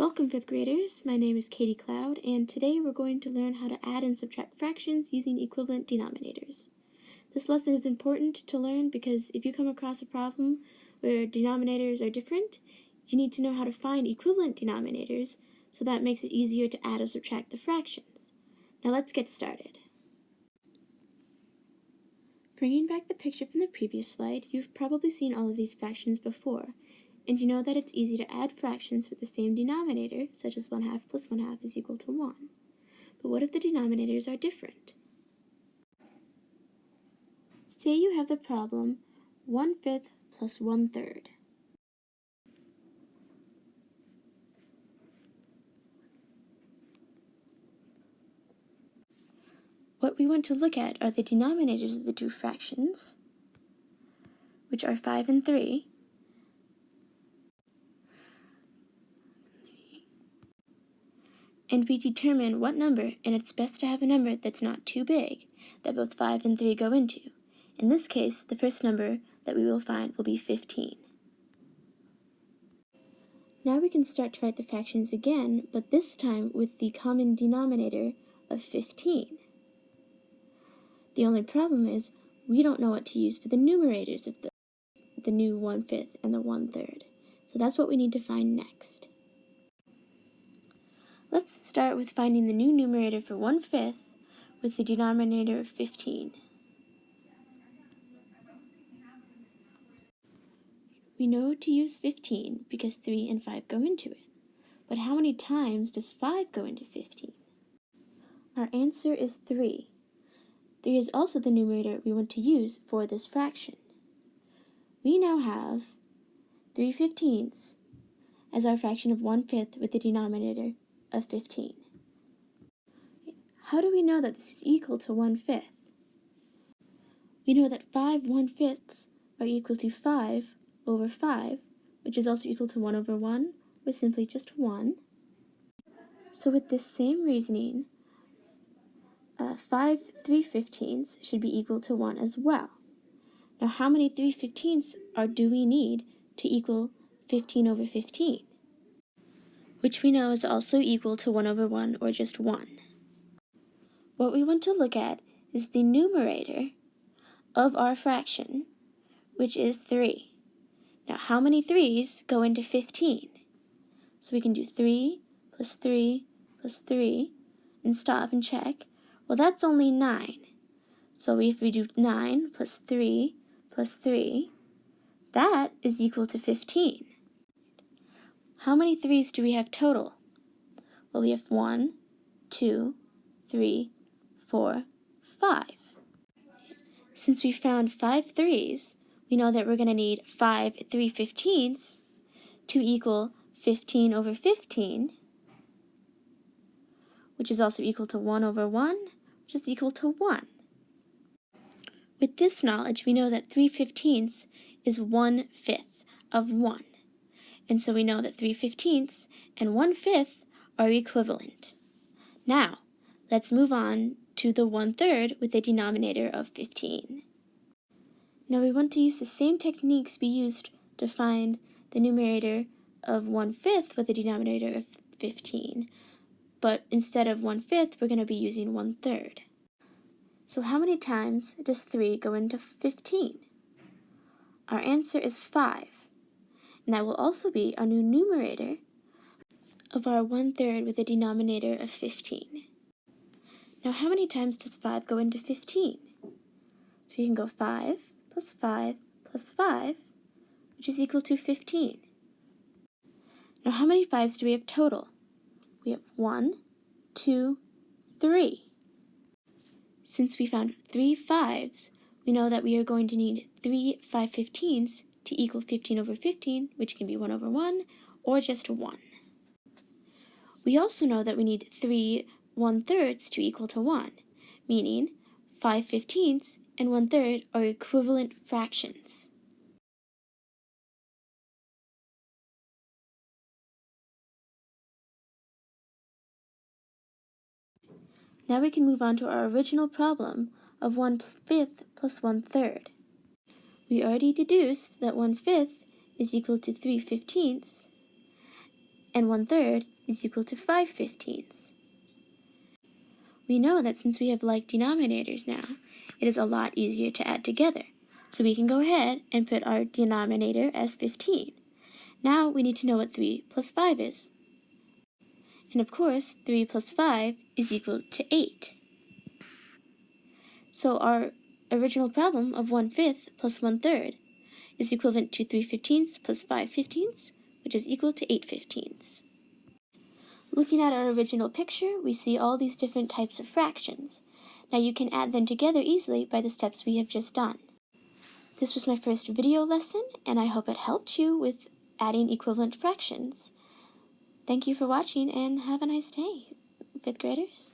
Welcome, 5th graders. My name is Katie Cloud, and today we're going to learn how to add and subtract fractions using equivalent denominators. This lesson is important to learn because if you come across a problem where denominators are different, you need to know how to find equivalent denominators, so that makes it easier to add or subtract the fractions. Now let's get started. Bringing back the picture from the previous slide, you've probably seen all of these fractions before, and you know that it's easy to add fractions with the same denominator, such as 1/2 plus 1/2 is equal to 1. But what if the denominators are different? Say you have the problem 1/5 plus 1/3. What we want to look at are the denominators of the two fractions, which are 5 and 3, and we determine what number, and it's best to have a number that's not too big, that both 5 and 3 go into. In this case, the first number that we will find will be 15. Now we can start to write the fractions again, but this time with the common denominator of 15. The only problem is we don't know what to use for the numerators of the new 1/5 and the 1/3. So that's what we need to find next. Let's start with finding the new numerator for 1/5 with the denominator of 15. We know to use 15 because 3 and 5 go into it. But how many times does 5 go into 15? Our answer is 3. 3 is also the numerator we want to use for this fraction. We now have 3/15 as our fraction of 1/5 with the denominator of 15. How do we know that this is equal to 1/5? We know that 5 1/5 are equal to 5 over 5, which is also equal to 1 over 1, or simply just 1. So with this same reasoning, 5 3/15 should be equal to 1 as well. Now how many 3/15 do we need to equal 15 over 15? Which we know is also equal to 1 over 1, or just 1. What we want to look at is the numerator of our fraction, which is 3. Now how many 3's go into 15? So we can do 3 plus 3 plus 3 and stop and check. Well, that's only 9. So if we do 9 plus 3 plus 3, that is equal to 15. How many 3's do we have total? Well, we have 1, 2, 3, 4, 5. Since we found 5 3's, we know that we're going to need 5 3/15 to equal 15 over 15, which is also equal to 1 over 1, which is equal to 1. With this knowledge, we know that 3/15 is 1/5 of 1. And so we know that 3/15 and 1/5 are equivalent. Now, let's move on to the 1/3 with a denominator of 15. Now we want to use the same techniques we used to find the numerator of 1/5 with a denominator of 15. But instead of 1/5, we're going to be using 1/3. So how many times does 3 go into 15? Our answer is 5. And that will also be our new numerator of our 1/3 with a denominator of 15. Now how many times does 5 go into 15? So we can go 5 plus 5 plus 5, which is equal to 15. Now how many 5's do we have total? We have 1, 2, 3. Since we found 3 5's, we know that we are going to need 3 5/15 to equal 15 over 15, which can be 1 over 1, or just 1. We also know that we need 3 1/3 to equal to 1, meaning 5/15 and 1/3 are equivalent fractions. Now we can move on to our original problem of 1/5 plus 1/3. We already deduced that 1/5 is equal to 3/15, and 1/3 is equal to 5/15. We know that since we have like denominators now, it is a lot easier to add together. So we can go ahead and put our denominator as 15. Now we need to know what 3 plus 5 is. And of course, 3 plus 5 is equal to 8. So our original problem of 1/5 plus 1/3 is equivalent to 3/15 plus 5/15, which is equal to 8/15. Looking at our original picture, we see all these different types of fractions. Now you can add them together easily by the steps we have just done. This was my first video lesson, and I hope it helped you with adding equivalent fractions. Thank you for watching, and have a nice day, 5th graders.